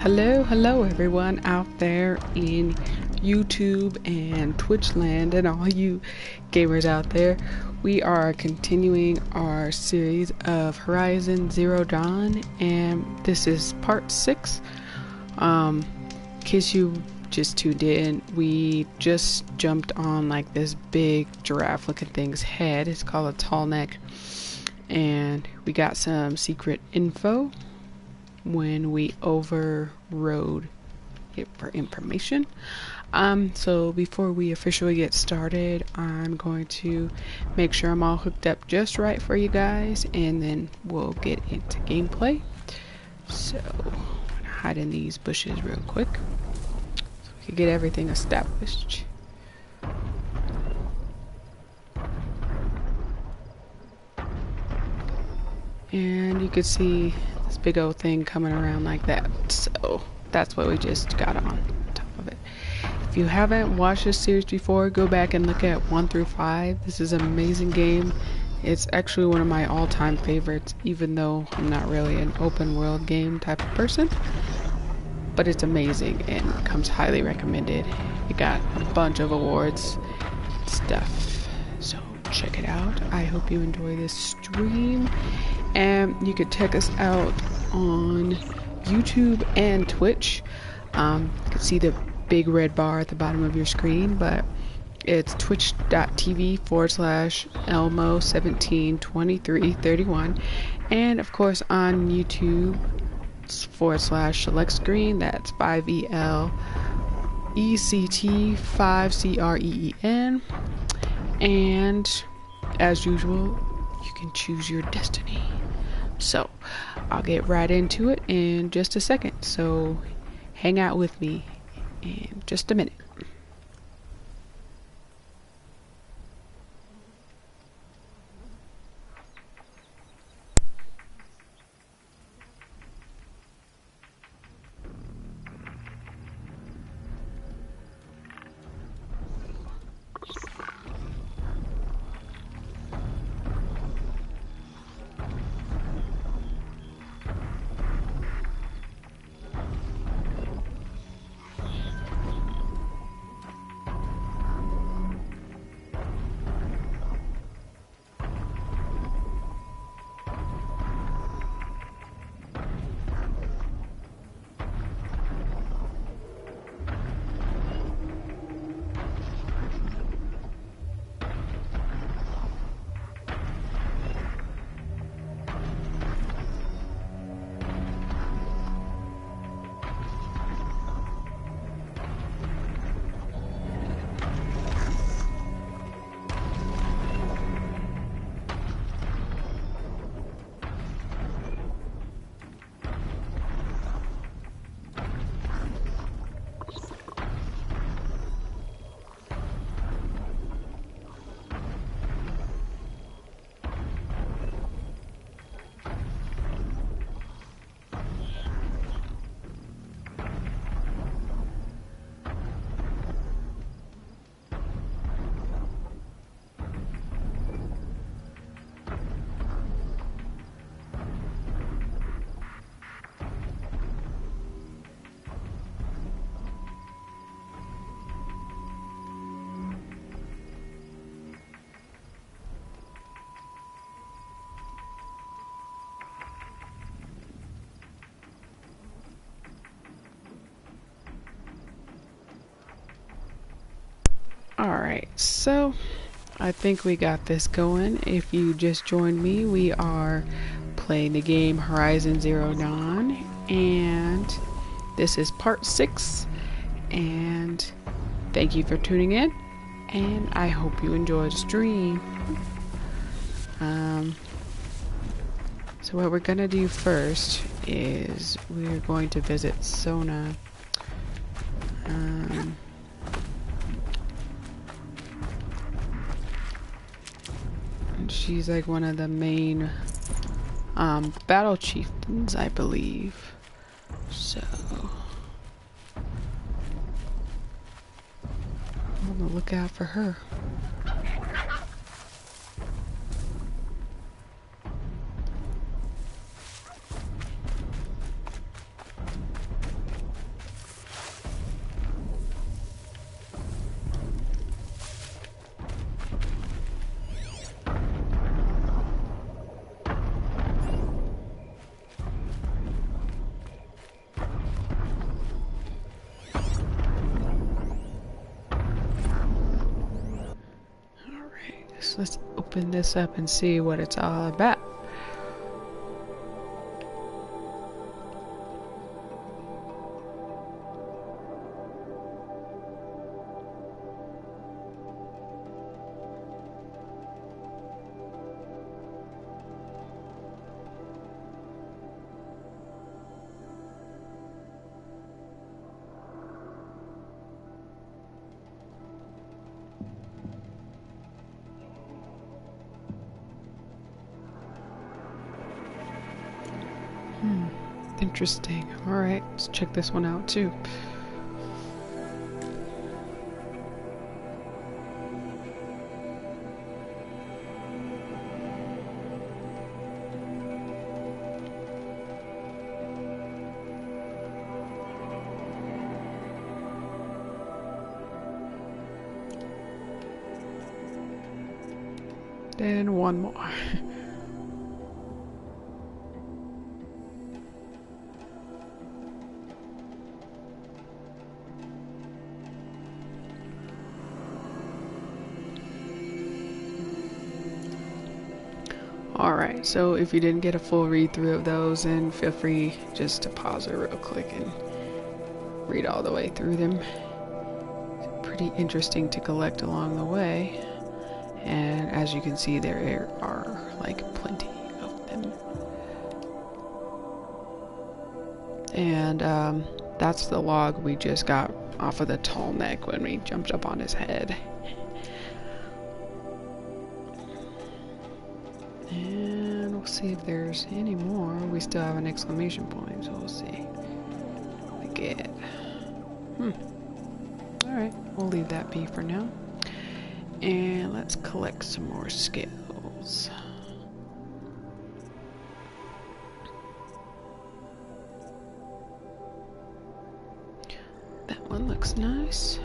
Hello everyone out there in YouTube and Twitch land and all you gamers out there. We are continuing our series of Horizon Zero Dawn, and this is part 6. In case you just tuned in, we just jumped on like this big giraffe looking thing's head. It's called a tall neck, and we got some secret info when we overrode it for information. So before we officially get started, I'm going to make sure I'm all hooked up just right for you guys, and then we'll get into gameplay. So I'm gonna hide in these bushes real quick so we can get everything established. And you can see this big old thing coming around like that, so that's what we just got on top of it. If you haven't watched this series before, go back and look at 1 through 5. This is an amazing game. It's actually one of my all-time favorites, even though I'm not really an open world game type of person, but it's amazing and comes highly recommended. It got a bunch of awards and stuff, so check it out. I hope you enjoy this stream. And you can check us out on YouTube and Twitch. You can see the big red bar at the bottom of your screen, but it's twitch.tv/Elmo172331. And of course on YouTube /select screen, that's 5ELECT5CREEN. And as usual, you can choose your destiny. So I'll get right into it in just a second, so hang out with me in just a minute. Alright, so I think we got this going. If you just joined me, we are playing the game Horizon Zero Dawn, and this is part 6, and thank you for tuning in, and I hope you enjoy the stream. So what we're gonna do first is we're going to visit Sona. She's like one of the main battle chieftains, I believe. So I'm on the lookout for her. let's open this up and see what it's all about. Interesting. Alright, let's check this one out too. Then one more. Alright, so if you didn't get a full read through of those, then feel free just to pause it real quick and read all the way through them. It's pretty interesting to collect along the way, and as you can see, there are like plenty of them. And that's the log we just got off of the tall neck when we jumped up on his head. And we'll see if there's any more. We still have an exclamation point, so we'll see. We get. Alright, we'll leave that be for now. And let's collect some more skills. That one looks nice.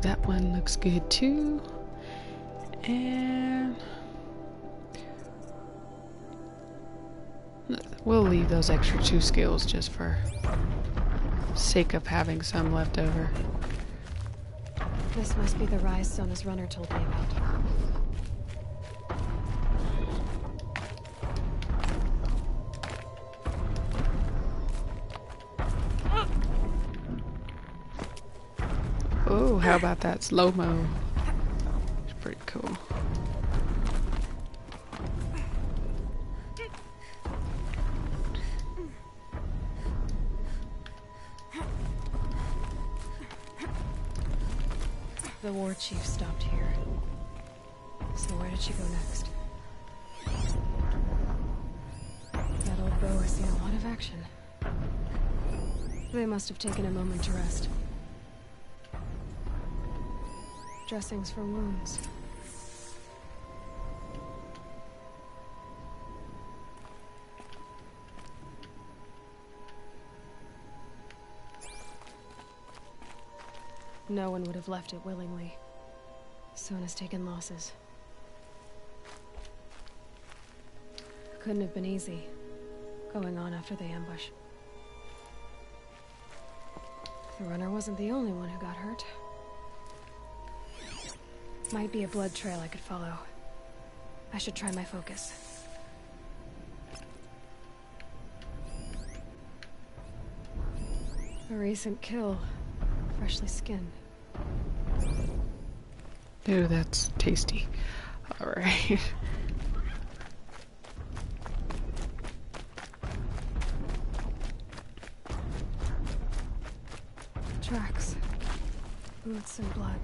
That one looks good too. And we'll leave those extra 2 skills just for sake of having some left over. This must be the rise Sona's runner told me about. Oh, how about that slow-mo? It's pretty cool. The war chief stopped here. So where did she go next? That old bow has seen a lot of action. They must have taken a moment to rest. Dressings for wounds. No one would have left it willingly. Sona's taken losses. Couldn't have been easy, going on after the ambush. The runner wasn't the only one who got hurt. Might be a blood trail I could follow. I should try my focus. A recent kill. Freshly skinned. Ooh, that's tasty. Alright. Tracks. Boots and blood.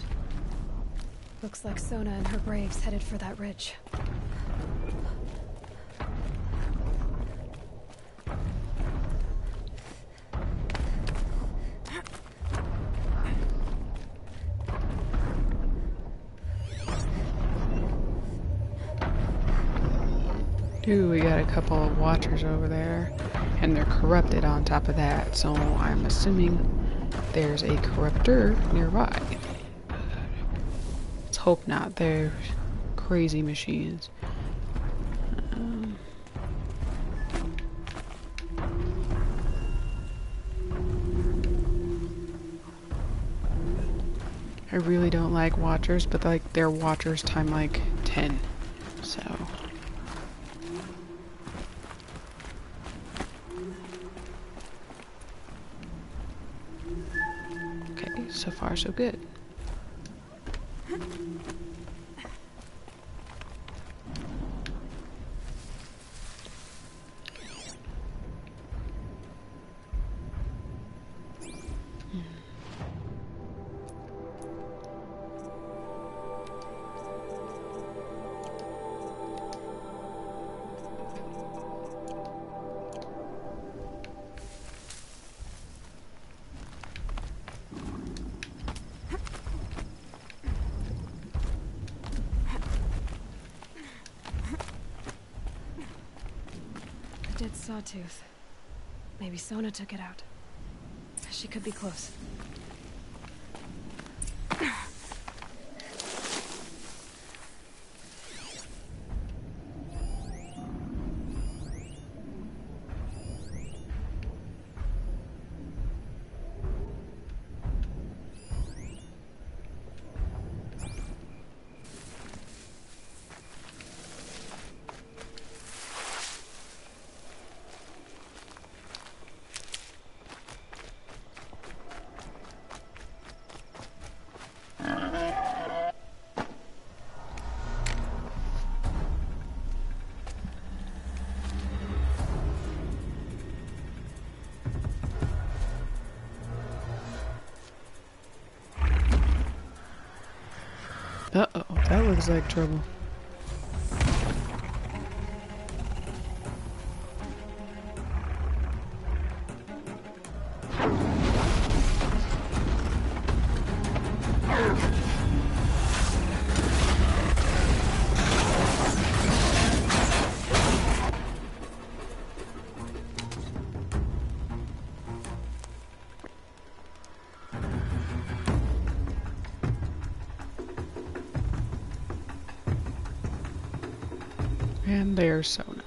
Looks like Sona and her braves headed for that ridge. Ooh, we got a couple of watchers over there, and they're corrupted on top of that, so I'm assuming there's a corruptor nearby. Let's hope not. They're crazy machines. I really don't like watchers, but like they're watchers time like 10. So okay, so far so good. A dead sawtooth. Maybe Sona took it out. She could be close. Uh-oh, that looks like trouble. And there's Sona.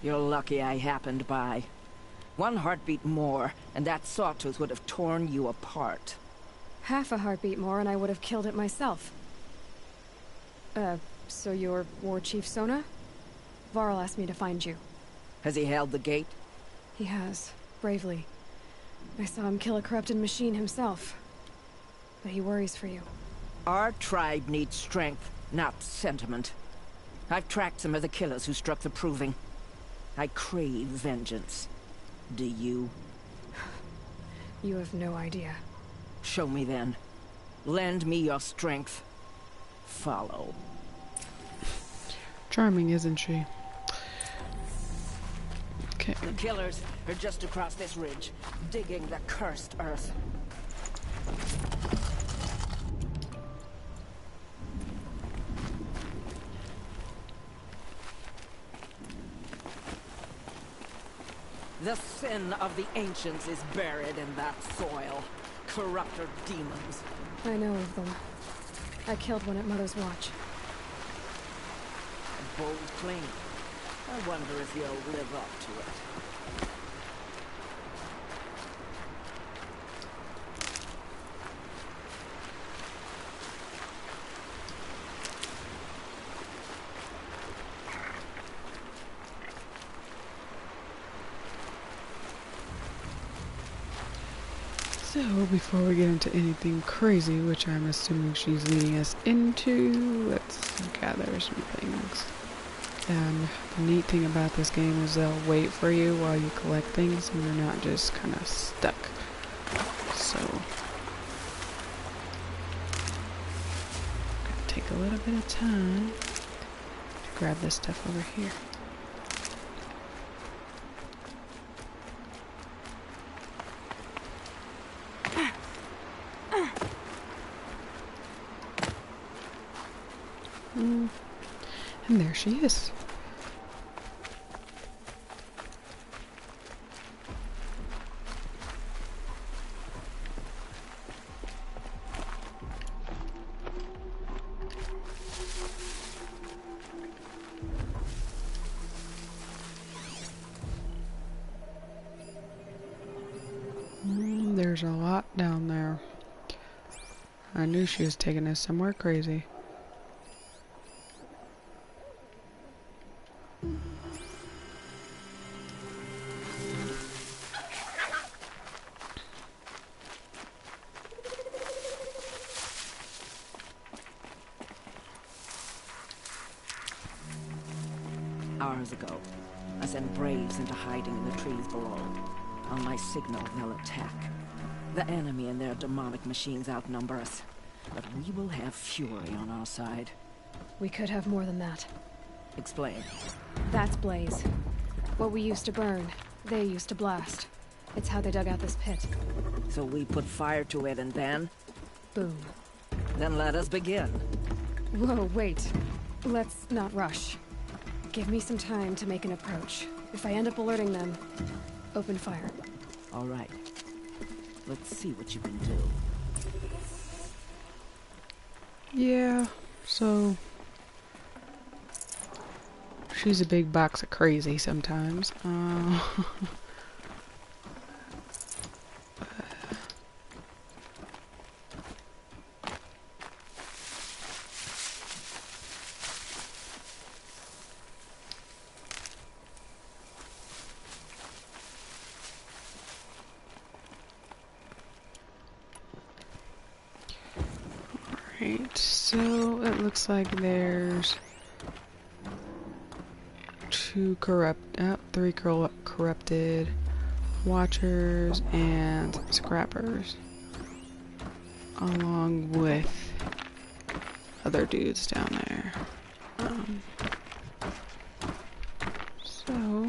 You're lucky I happened by. One heartbeat more, and that sawtooth would have torn you apart. Half a heartbeat more and I would have killed it myself. So you're War Chief Sona? Varl asked me to find you. Has he held the gate? He has, bravely. I saw him kill a corrupted machine himself. But he worries for you. Our tribe needs strength, not sentiment. I've tracked some of the killers who struck the Proving. I crave vengeance. Do you? You have no idea. Show me then. Lend me your strength. Follow. Charming, isn't she? Okay. The killers are just across this ridge, digging the cursed earth. The sin of the ancients is buried in that soil. Corrupter demons. I know of them. I killed one at Mother's Watch. A bold claim. I wonder if you'll live up to it. So, before we get into anything crazy, which I'm assuming she's leading us into, let's gather some things. And the neat thing about this game is they'll wait for you while you collect things, and you're not just kind of stuck. So, gonna take a little bit of time to grab this stuff over here. And there she is. There's a lot down there. I knew she was taking us somewhere crazy. Hours ago, I sent Braves into hiding in the trees below. On my signal, they'll attack. The enemy and their demonic machines outnumber us, but we will have fury on our side. We could have more than that. Explain. That's Blaze. What we used to burn, they used to blast. It's how they dug out this pit. So we put fire to it and then? Boom. Then let us begin. Whoa, wait. Let's not rush. Give me some time to make an approach. If I end up alerting them, open fire. All right. Let's see what you can do. Yeah, so... she's a big box of crazy sometimes. Alright, so it looks like there's three corrupted watchers and scrappers, along with other dudes down there. So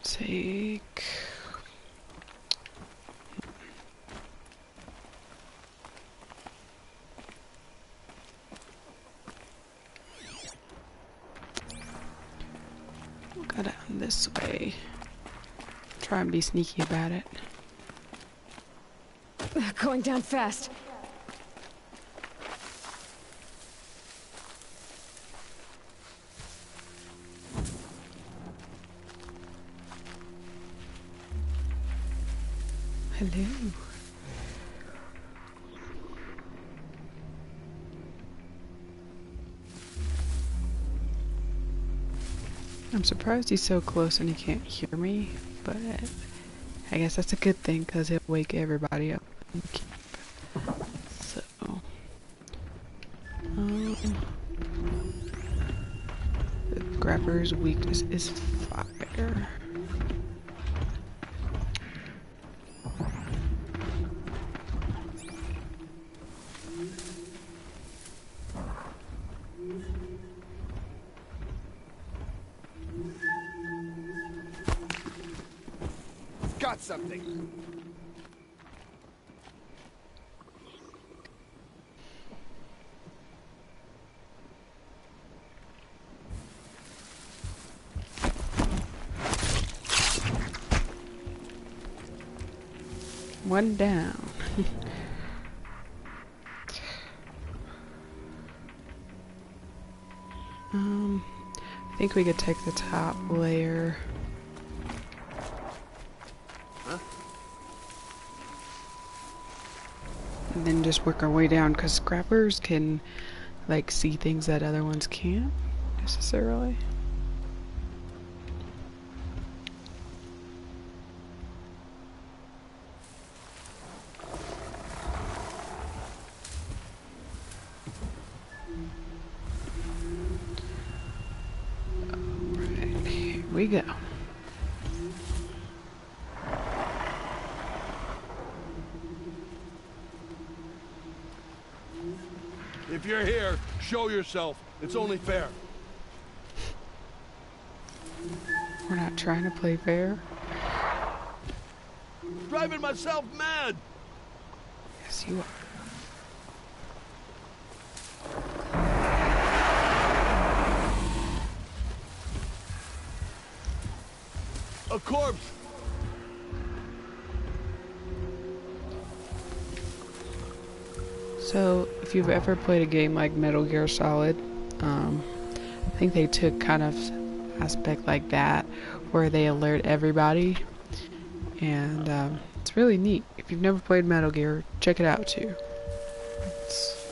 take go down this way. Try and be sneaky about it. Going down fast. Hello. I'm surprised he's so close and he can't hear me, but I guess that's a good thing because he'll wake everybody up. So, the grabber's weakness is fire. Got something. One down. I think we could take the top layer. And then just work our way down, because scrappers can like see things that other ones can't necessarily. Alright, here we go. If you're here, show yourself. It's only fair. We're not trying to play fair. Driving myself mad. Yes, you are. A corpse. So, if you've ever played a game like Metal Gear Solid, I think they took kind of aspect like that where they alert everybody, and it's really neat. If you've never played Metal Gear, check it out too. It's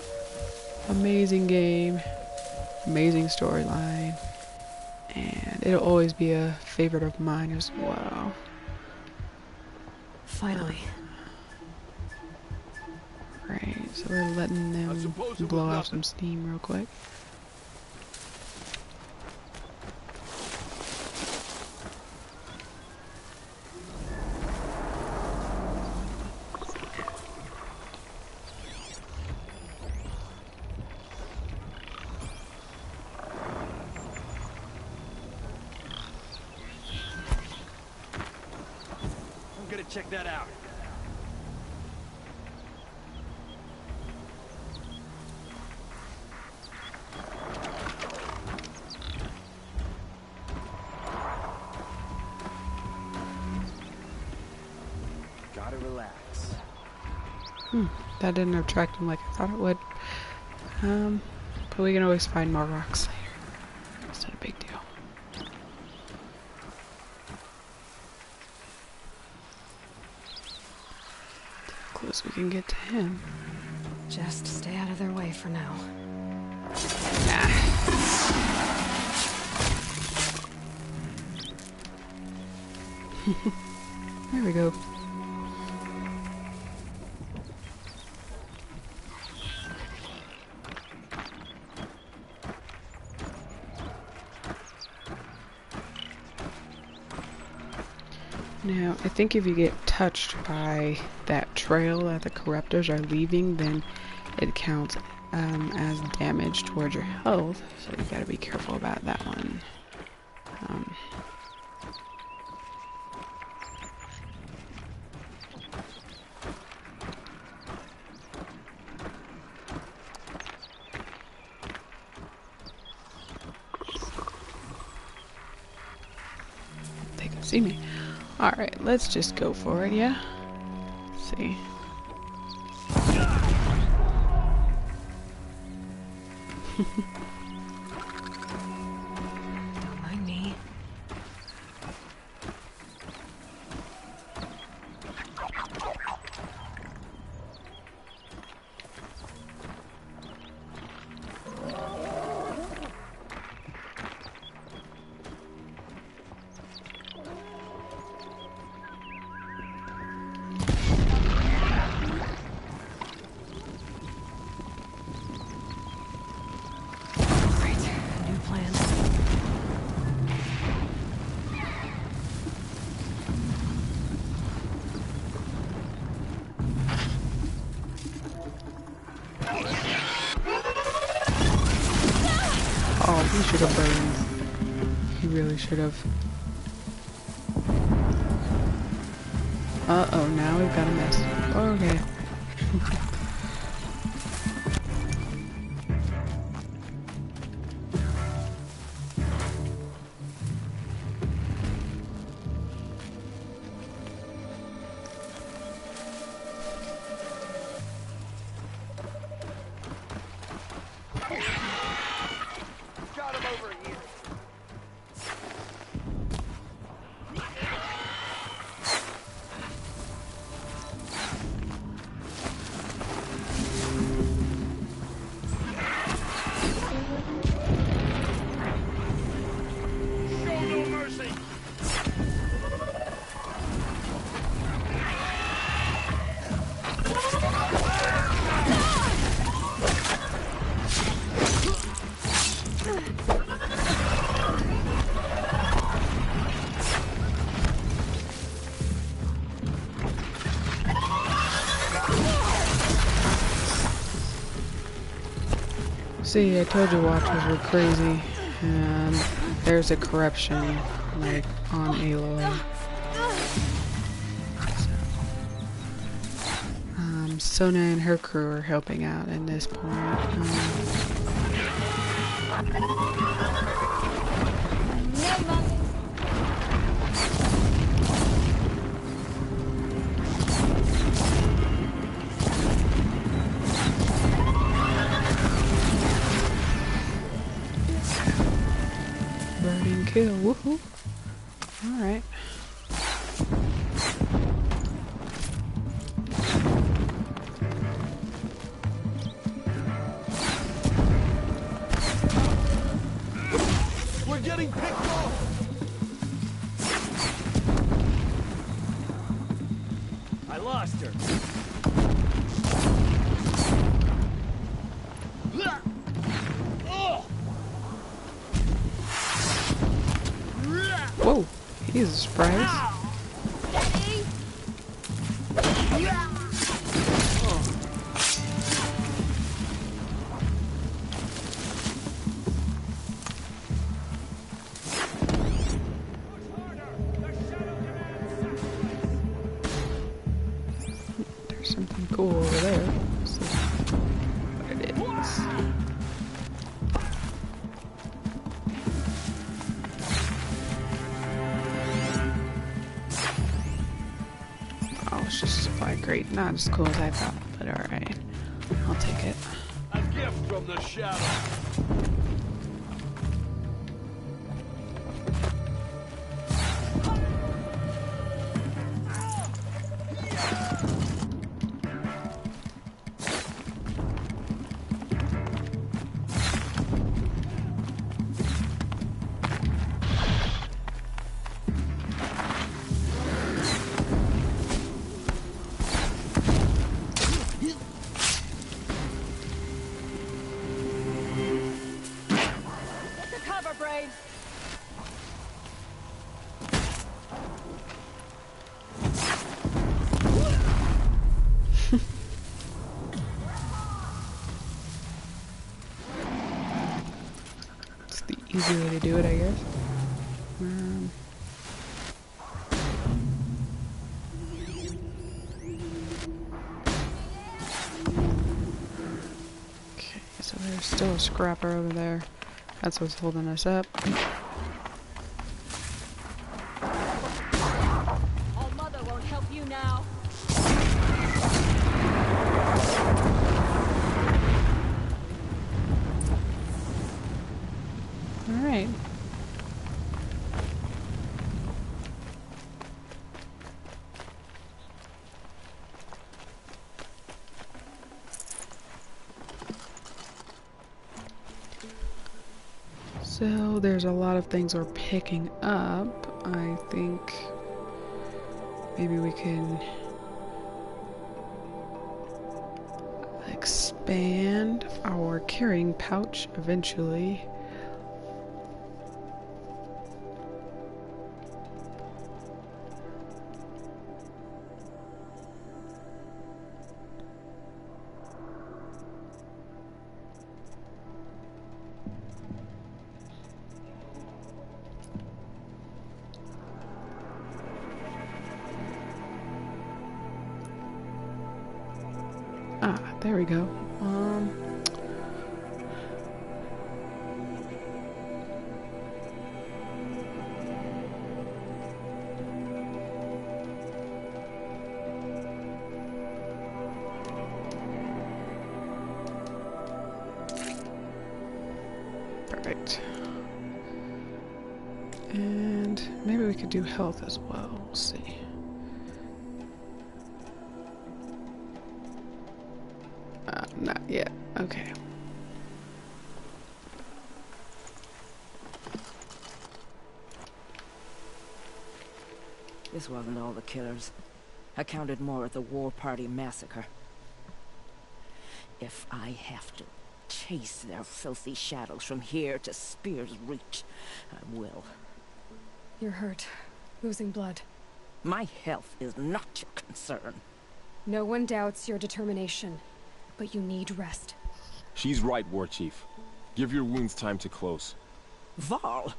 amazing game, amazing storyline, and it'll always be a favorite of mine as well. Finally. Right, so we're letting them blow off some steam real quick. I'm gonna check that out. Gotta relax. That didn't attract him like I thought it would. But we can always find more rocks later. It's not a big deal. How close we can get to him. Just stay out of their way for now. There we go. Now, I think if you get touched by that trail that the corruptors are leaving, then it counts as damage towards your health, so you gotta be careful about that one. They can see me. Alright, let's just go for it, yeah? Let's see. Don't mind me. Oh, he should have burned. He really should have. Uh-oh, now we've got a mess. Okay. Got him over here. Show no mercy. See, I told you Watchers were crazy, and there's a corruption, like, on Aloy. Sona and her crew are helping out in this point. kill. Woohoo! Alright. We're getting picked off! I lost her. Whoa! He's a surprise. There's something cool over there. Let's see what it is. Oh, it's just a supply crate. Not as cool as I thought, but alright. I'll take it. A gift from the shadow. Get to cover, Braves! It's the easy way to do it, I guess. Okay, so there's still a scrapper over there. That's what's holding us up. All Mother won't help you now. Alright. So there's a lot of things we're picking up. I think maybe we can expand our carrying pouch eventually. Ah, there we go. Perfect. And maybe we could do health as well. We'll see. Not yet. Okay. This wasn't all the killers. I counted more at the War Party massacre. If I have to chase their filthy shadows from here to Spear's Reach, I will. You're hurt. Losing blood. My health is not your concern. No one doubts your determination, but you need rest. She's right, War Chief. Give your wounds time to close. Varl,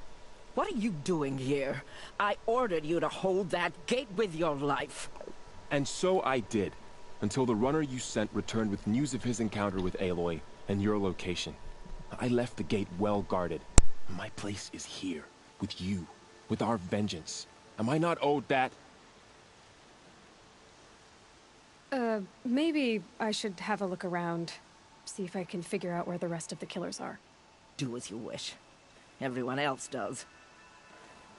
what are you doing here? I ordered you to hold that gate with your life. And so I did, until the runner you sent returned with news of his encounter with Aloy and your location. I left the gate well guarded. My place is here, with you, with our vengeance. Am I not owed that? Maybe I should have a look around. See if I can figure out where the rest of the killers are. Do as you wish. Everyone else does.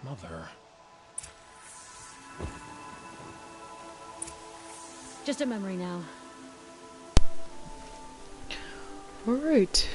Mother. Just a memory now. All right.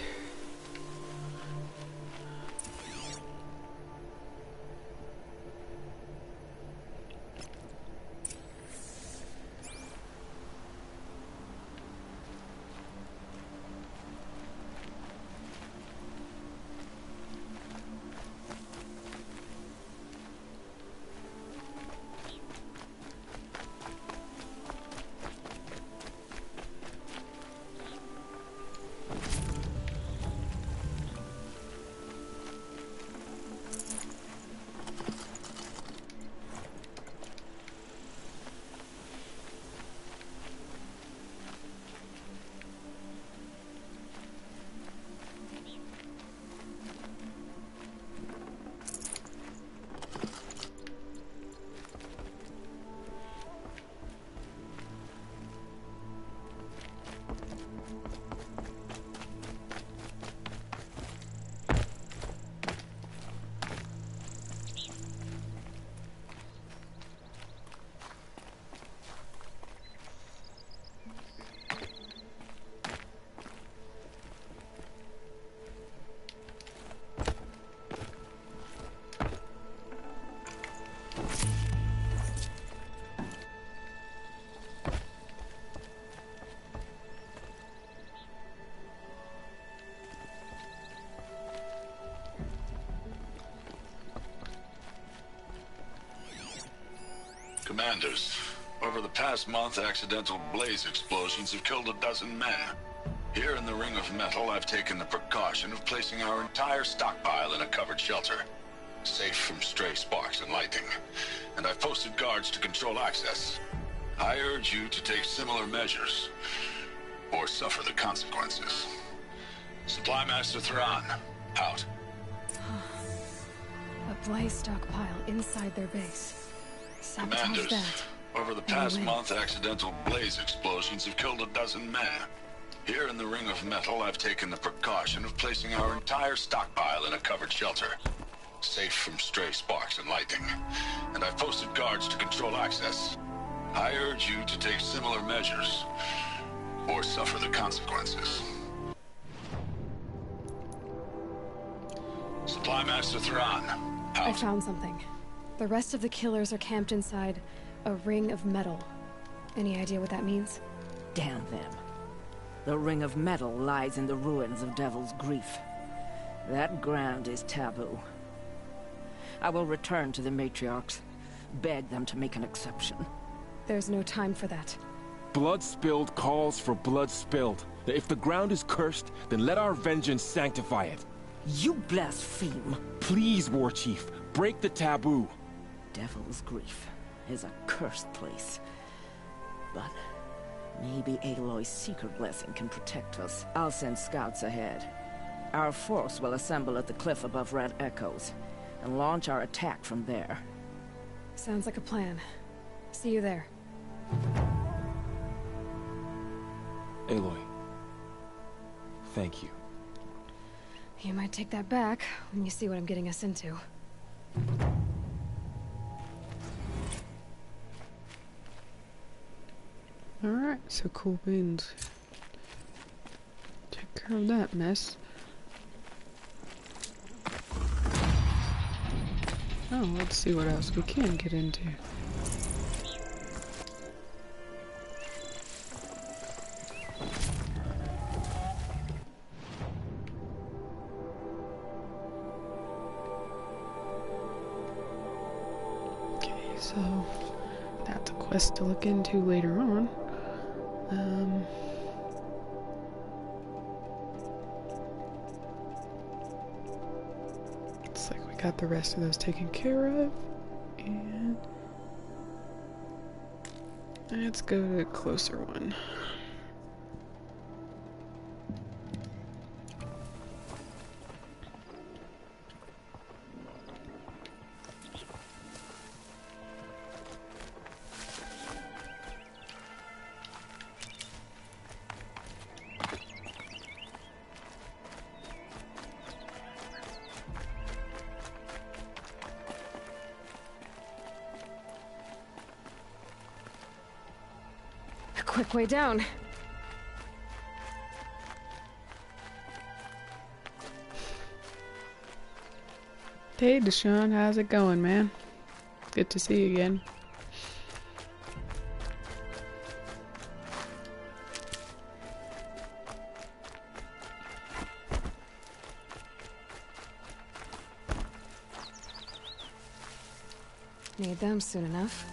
Commanders, over the past month, accidental blaze explosions have killed 12 men. Here in the Ring of Metal, I've taken the precaution of placing our entire stockpile in a covered shelter, safe from stray sparks and lightning. And I've posted guards to control access. I urge you to take similar measures, or suffer the consequences. Supply Master Thran, out. A blaze stockpile inside their base. Sabotage Commanders, that. over the past month, accidental blaze explosions have killed 12 men. Here in the Ring of Metal, I've taken the precaution of placing our entire stockpile in a covered shelter, safe from stray sparks and lightning. And I've posted guards to control access. I urge you to take similar measures, or suffer the consequences. Supply Master Thran, out. I found something. The rest of the killers are camped inside a ring of metal. Any idea what that means? Damn them. The Ring of Metal lies in the ruins of Devil's Grief. That ground is taboo. I will return to the matriarchs, beg them to make an exception. There's no time for that. Blood spilled calls for blood spilled. If the ground is cursed, then let our vengeance sanctify it. You blaspheme! Please, War Chief, break the taboo. Devil's Grief is a cursed place. But maybe Aloy's secret blessing can protect us. I'll send scouts ahead. Our force will assemble at the cliff above Red Echoes, and launch our attack from there. Sounds like a plan. See you there. Aloy, thank you. You might take that back when you see what I'm getting us into. Alright, so cool beans. Take care of that mess. Oh, let's see what else we can get into. Okay, so that's a quest to look into later on. Looks like we got the rest of those taken care of, and let's go to a closer one. quick way down. Hey, Deshaun, how's it going, man? Good to see you again. Need them soon enough.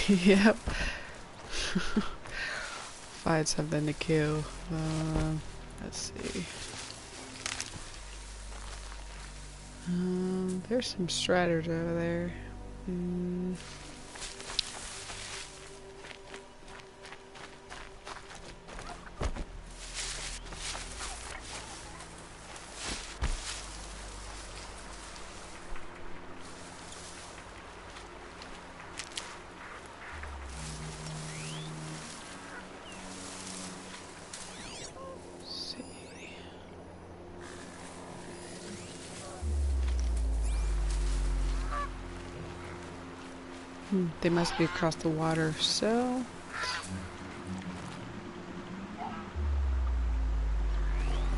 Yep. Find something to kill. Let's see. There's some striders over there. They must be across the water, so...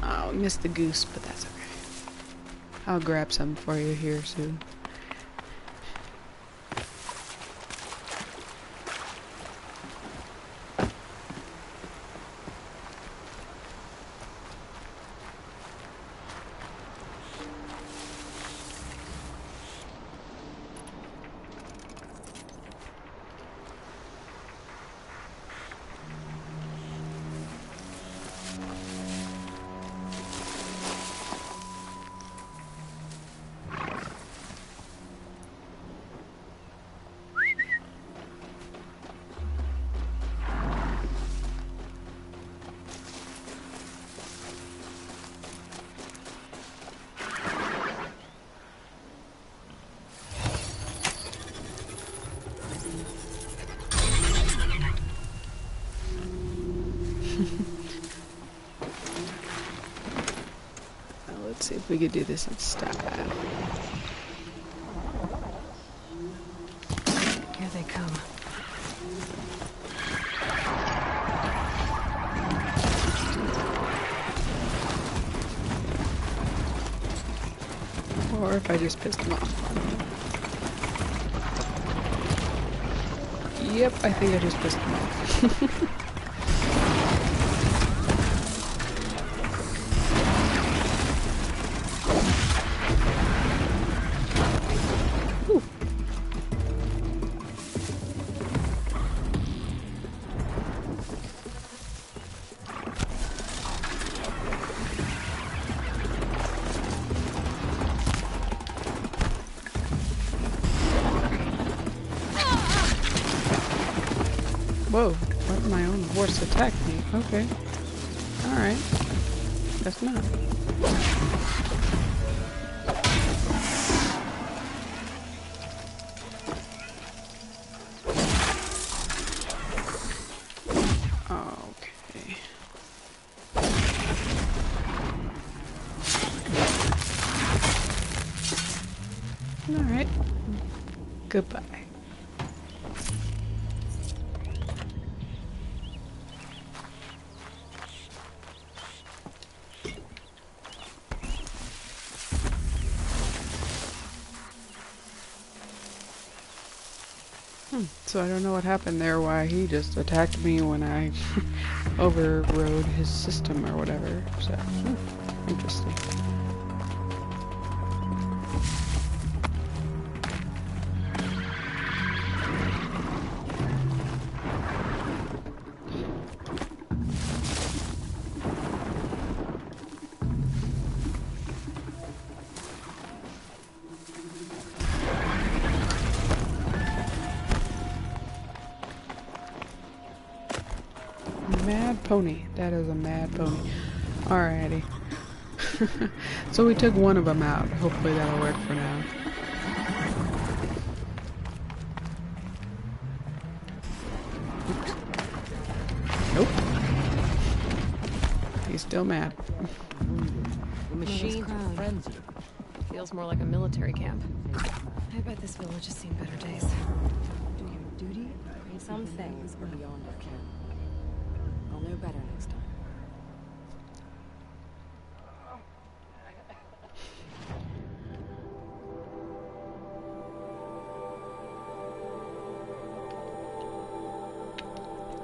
Oh, missed the goose, but that's okay. I'll grab some for you here soon. Let's see if we could do this in style. Here they come. Or if I just pissed them off. Yep, I think I just pissed them off. Whoa, let my own horse attack me. Okay. Alright. That's not. Okay. Alright. Goodbye. So I don't know what happened there, why he just attacked me when I overrode his system or whatever. So, interesting. Mad pony. That is a mad pony. Alrighty. So we took one of them out. Hopefully that'll work for now. Oops. Nope. He's still mad. The machine frenzy. Feels more like a military camp. I bet this village has seen better days. Do your duty. Some things are beyond our ken. I'll know better next time.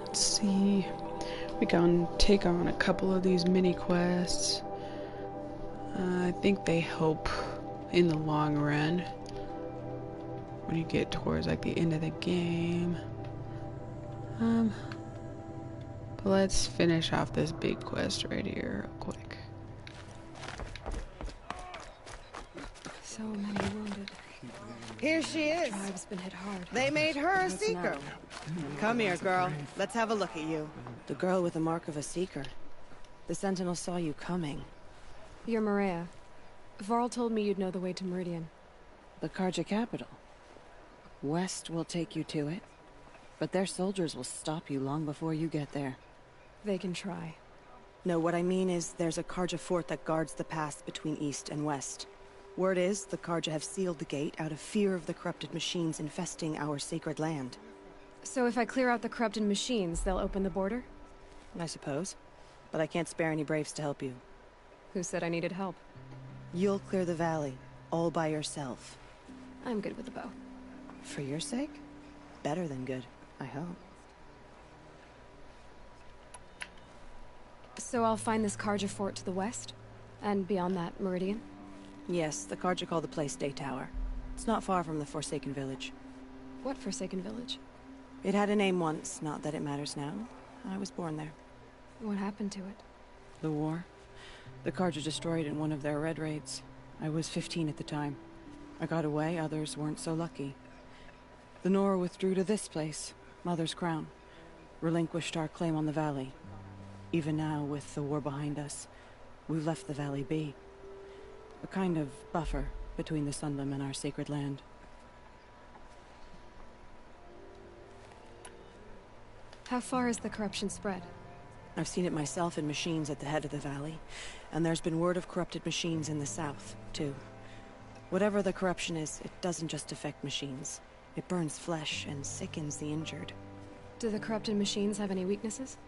Let's see. We can take on a couple of these mini quests. I think they help in the long run when you get towards like the end of the game. But let's finish off this big quest right here real quick. So many wounded. Here she is. Tribe's been hit hard. They made her a seeker. Come here, girl. Let's have a look at you. The girl with the mark of a seeker. The Sentinel saw you coming. You're Maria. Varl told me you'd know the way to Meridian. The Carja capital. West will take you to it, but their soldiers will stop you long before you get there. They can try. No, what I mean is there's a Carja fort that guards the pass between east and west. Word is the Carja have sealed the gate out of fear of the corrupted machines infesting our sacred land. So if I clear out the corrupted machines, they'll open the border? I suppose. But I can't spare any braves to help you. Who said I needed help? You'll clear the valley, all by yourself. I'm good with the bow. For your sake? Better than good, I hope. So I'll find this Carja fort to the west? And beyond that, Meridian? Yes, the Carja call the place Day Tower. It's not far from the Forsaken Village. What Forsaken Village? It had a name once, not that it matters now. I was born there. What happened to it? The war? The Carja destroyed in one of their red raids. I was 15 at the time. I got away, others weren't so lucky. The Nora withdrew to this place, Mother's Crown. Relinquished our claim on the valley. Even now, with the war behind us, we've left the valley be. A kind of buffer between the Sunlim and our sacred land. How far has the corruption spread? I've seen it myself in machines at the head of the valley, and there's been word of corrupted machines in the south, too. Whatever the corruption is, it doesn't just affect machines. It burns flesh and sickens the injured. Do the corrupted machines have any weaknesses?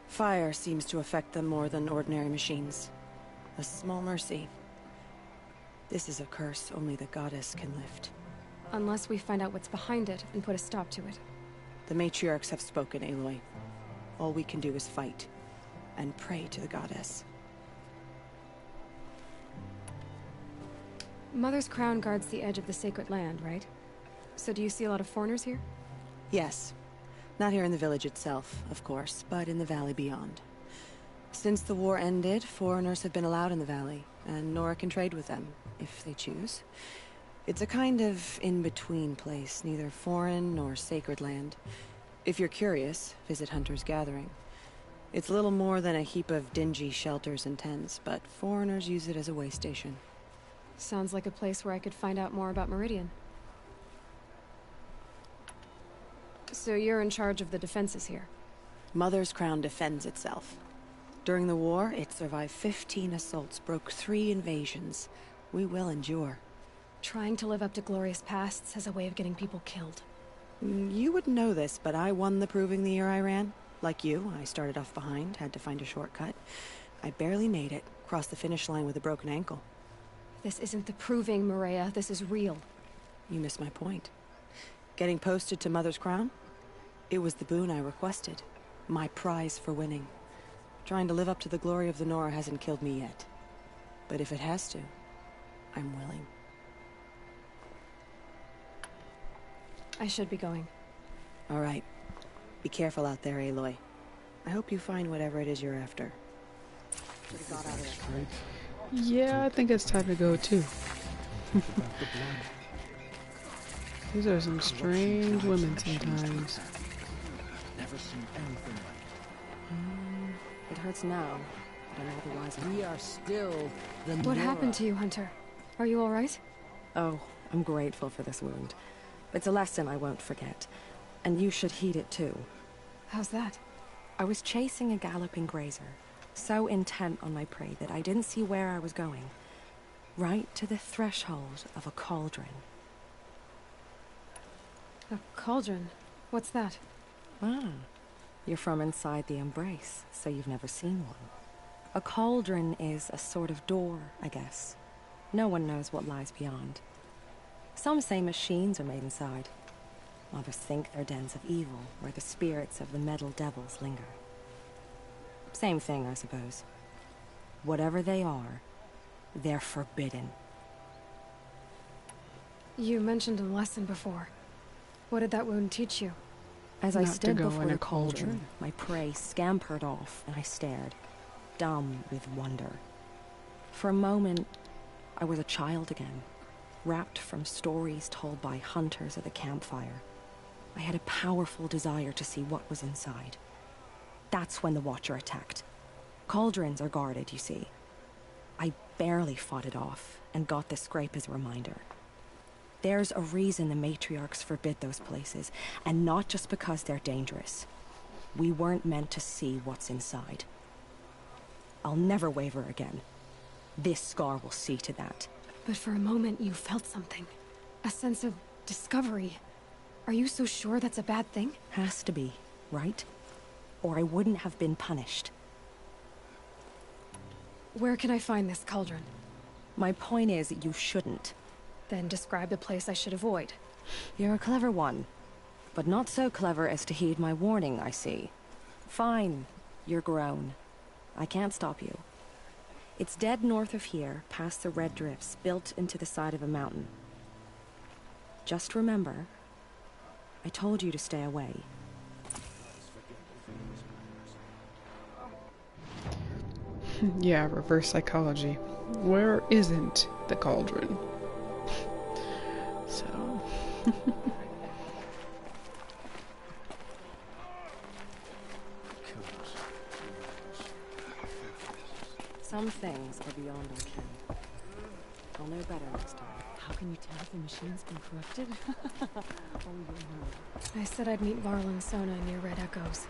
Fire seems to affect them more than ordinary machines. A small mercy. This is a curse only the goddess can lift. Unless we find out what's behind it and put a stop to it. The matriarchs have spoken, Aloy. All we can do is fight, and pray to the goddess. Mother's Crown guards the edge of the sacred land, right? So do you see a lot of foreigners here? Yes. Not here in the village itself, of course, but in the valley beyond. Since the war ended, foreigners have been allowed in the valley, and Nora can trade with them, if they choose. It's a kind of in-between place, neither foreign nor sacred land. If you're curious, visit Hunter's Gathering. It's little more than a heap of dingy shelters and tents, but foreigners use it as a way station. Sounds like a place where I could find out more about Meridian. So you're in charge of the defenses here? Mother's Crown defends itself. During the war, it survived 15 assaults, broke 3 invasions. We will endure. Trying to live up to glorious pasts as a way of getting people killed. You wouldn't know this, but I won the proving the year I ran. Like you, I started off behind, had to find a shortcut. I barely made it, crossed the finish line with a broken ankle. This isn't the proving, Maria. This is real. You missed my point. Getting posted to Mother's Crown? It was the boon I requested. My prize for winning. Trying to live up to the glory of the Nora hasn't killed me yet. But if it has to, I'm willing. I should be going. All right. Be careful out there, Aloy. I hope you find whatever it is you're after. Should've got out of there. Yeah, I think it's time to go too. These are some strange women sometimes. Never seen anything like It hurts now, but I'm otherwise. it. We are still the What happened to you, Hunter? Are you all right? Oh, I'm grateful for this wound. It's a lesson I won't forget. And you should heed it too. How's that? I was chasing a galloping grazer, so intent on my prey that I didn't see where I was going. Right to the threshold of a cauldron. A cauldron? What's that? Ah, you're from inside the Embrace, so you've never seen one. A cauldron is a sort of door, I guess. No one knows what lies beyond. Some say machines are made inside. Others think they're dens of evil, where the spirits of the metal devils linger. Same thing, I suppose. Whatever they are, they're forbidden. You mentioned a lesson before. What did that wound teach you? As I Not to stood go before in a the cauldron, cauldron. my prey scampered off, and I stared, dumb with wonder. For a moment, I was a child again, wrapped from stories told by hunters at the campfire. I had a powerful desire to see what was inside. That's when the Watcher attacked. Cauldrons are guarded, you see. I barely fought it off, and got the scrape as a reminder. There's a reason the matriarchs forbid those places, and not just because they're dangerous. We weren't meant to see what's inside. I'll never waver again. This scar will see to that. But for a moment you felt something. A sense of discovery. Are you so sure that's a bad thing? Has to be, right? Or I wouldn't have been punished. Where can I find this cauldron? My point is, you shouldn't. Then describe the place I should avoid. You're a clever one. But not so clever as to heed my warning, I see. Fine, you're grown. I can't stop you. It's dead north of here, past the red drifts, built into the side of a mountain. Just remember, I told you to stay away. Yeah, reverse psychology. Where isn't the cauldron? So... Some things are beyond our ken. I'll know better next time. How can you tell if the machine's been corrupted? I said I'd meet Varl and Sona near Red Echoes.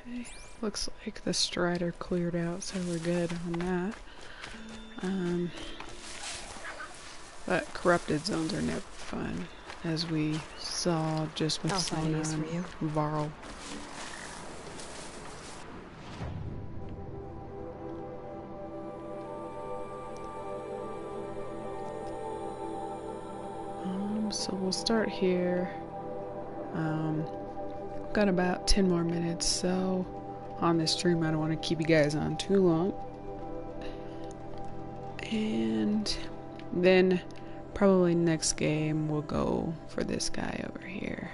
Okay, looks like the Strider cleared out, so we're good on that. But corrupted zones are never fun, as we saw just with I'll find Sona a use for and you. Varl. So we'll start here. Got about 10 more minutes, so on this stream I don't want to keep you guys on too long. And then probably next game we'll go for this guy over here.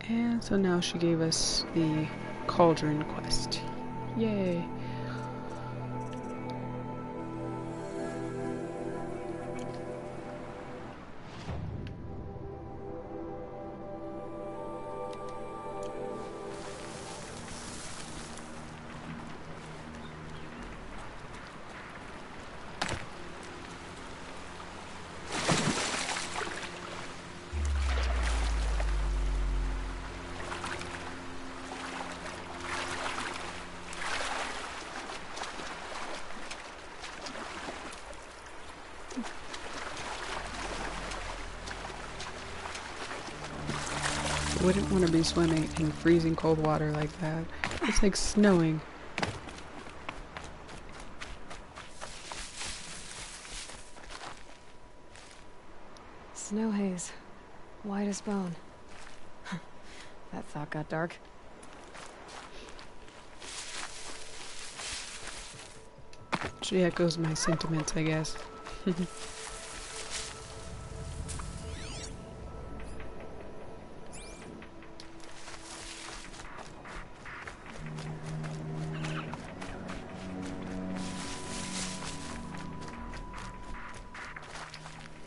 And so now she gave us the Cauldron quest. Yay! Wouldn't want to be swimming in freezing cold water like that. It's like snowing. Snow haze. White as bone. That thought got dark. She echoes my sentiments, I guess.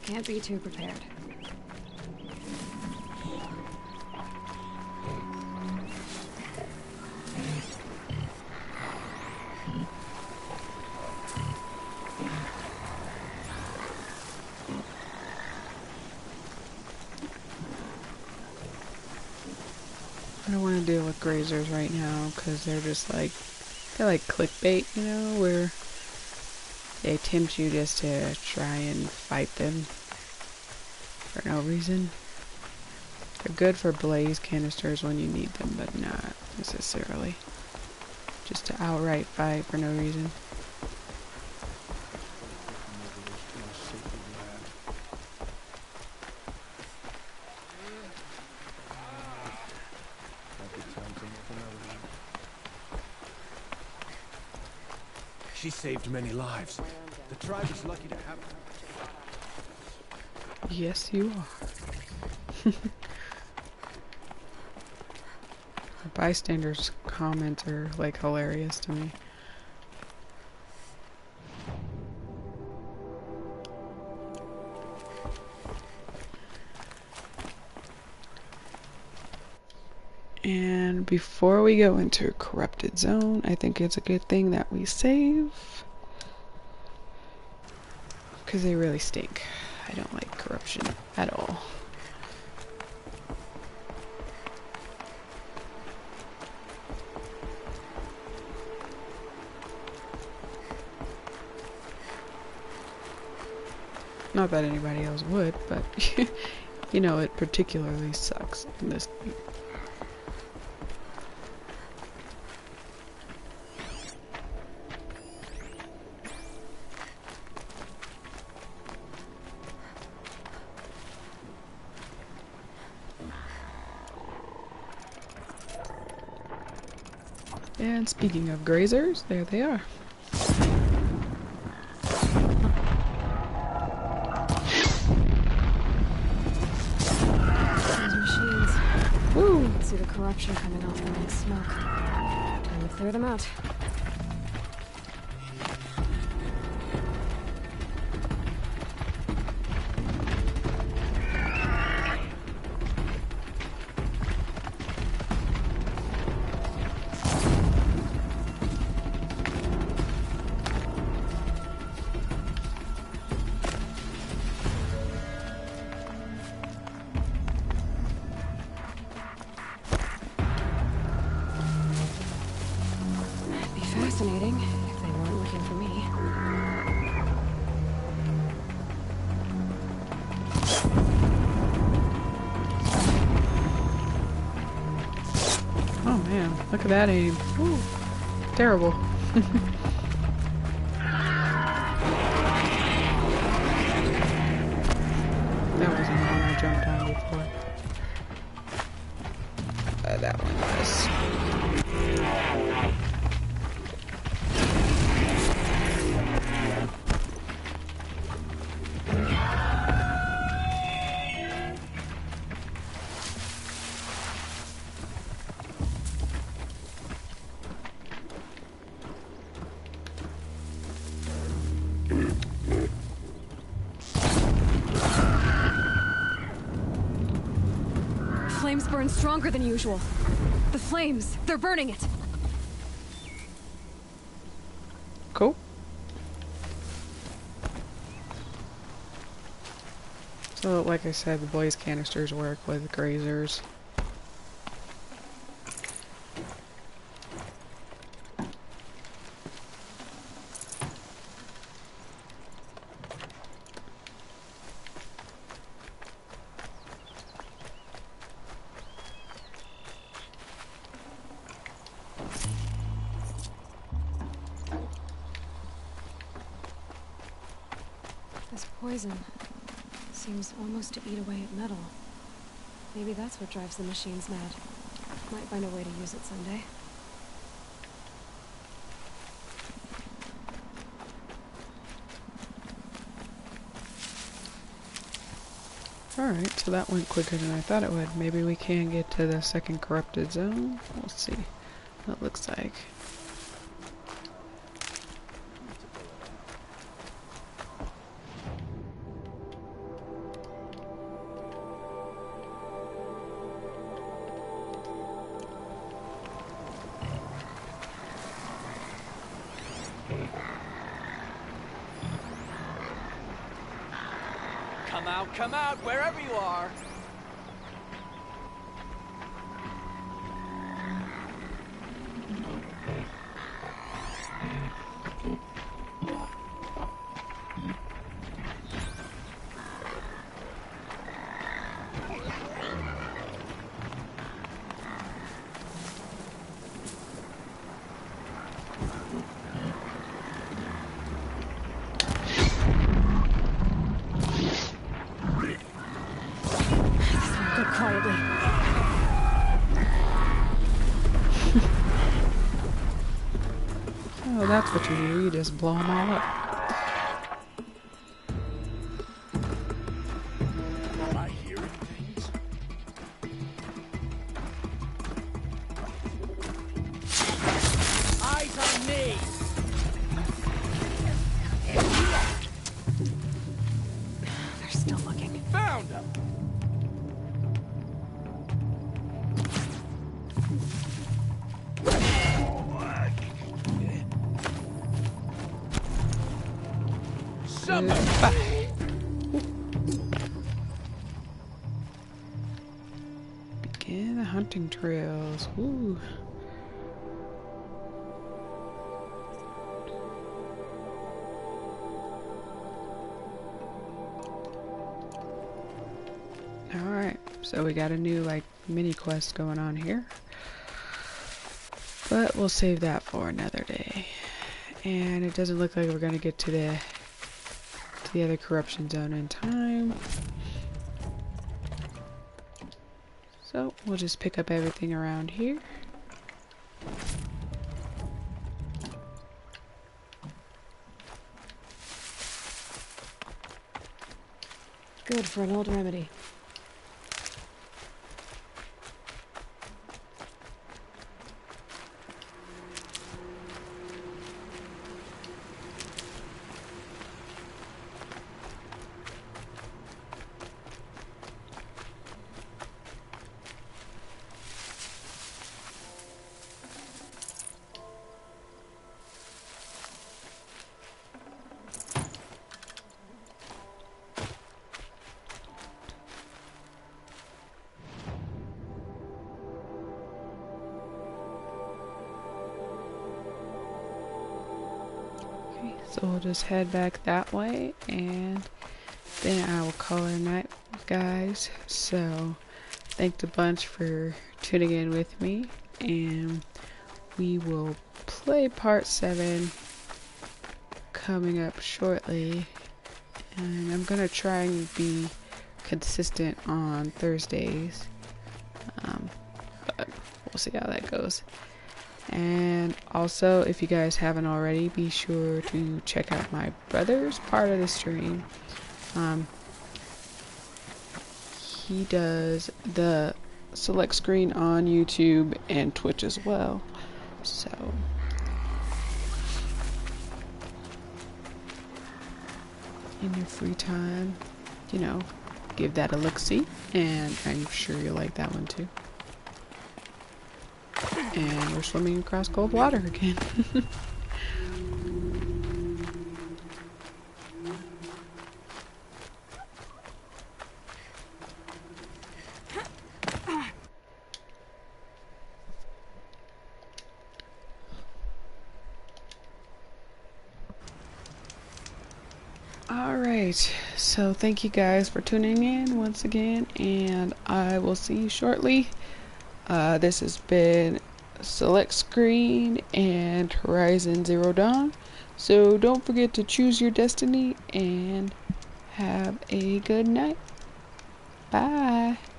Can't be too prepared. I don't want to deal with grazers right now because they're just like, they're like clickbait, you know, where they tempt you just to try and fight them for no reason. They're good for blaze canisters when you need them, but not necessarily just to outright fight for no reason. She saved many lives. The tribe is lucky to have her. Yes, you are. The bystanders' comments are like hilarious to me. And before we go into Corrupted Zone, I think it's a good thing that we save. Because they really stink. I don't like corruption at all. Not that anybody else would, but you know, it particularly sucks in this thing. And speaking of grazers, there they are. Those machines. Woo! I can see the corruption coming off them in the smoke. Time to clear them out. Fascinating, if they weren't looking for me. Oh man, look at that aim. Ooh, terrible. That wasn't the one I jumped on before. That one was. Flames burn stronger than usual. The flames, they're burning it. Cool. So, like I said, the blaze canisters work with grazers. poison. Seems almost to eat away at metal. Maybe that's what drives the machines mad. Might find a way to use it someday. Alright, so that went quicker than I thought it would. Maybe we can get to the second corrupted zone. We'll see what it looks like. Come out, wherever you are. Quietly. Oh, that's what you do. You just blow them all up. Am I hearing things? Eyes on me! They're still looking. Found him! Begin the hunting trails. Woo. Alright, so we got a new like mini quest going on here. But we'll save that for another day. And it doesn't look like we're gonna get to the other corruption zone in time. So we'll just pick up everything around here. Good for an old remedy. So we'll just head back that way, and then I will call it a night, guys. So thanks a bunch for tuning in with me, and we will play part 7 coming up shortly. And I'm gonna try and be consistent on Thursdays, but we'll see how that goes. And also, if you guys haven't already, be sure to check out my brother's part of the stream. He does the select screen on YouTube and Twitch as well. So in your free time, you know, give that a look-see, and I'm sure you'll like that one too. And we're swimming across cold water again. Alright, so thank you guys for tuning in once again, and I will see you shortly. This has been Select Screen and Horizon Zero Dawn. So don't forget to choose your destiny and Have a good night. Bye.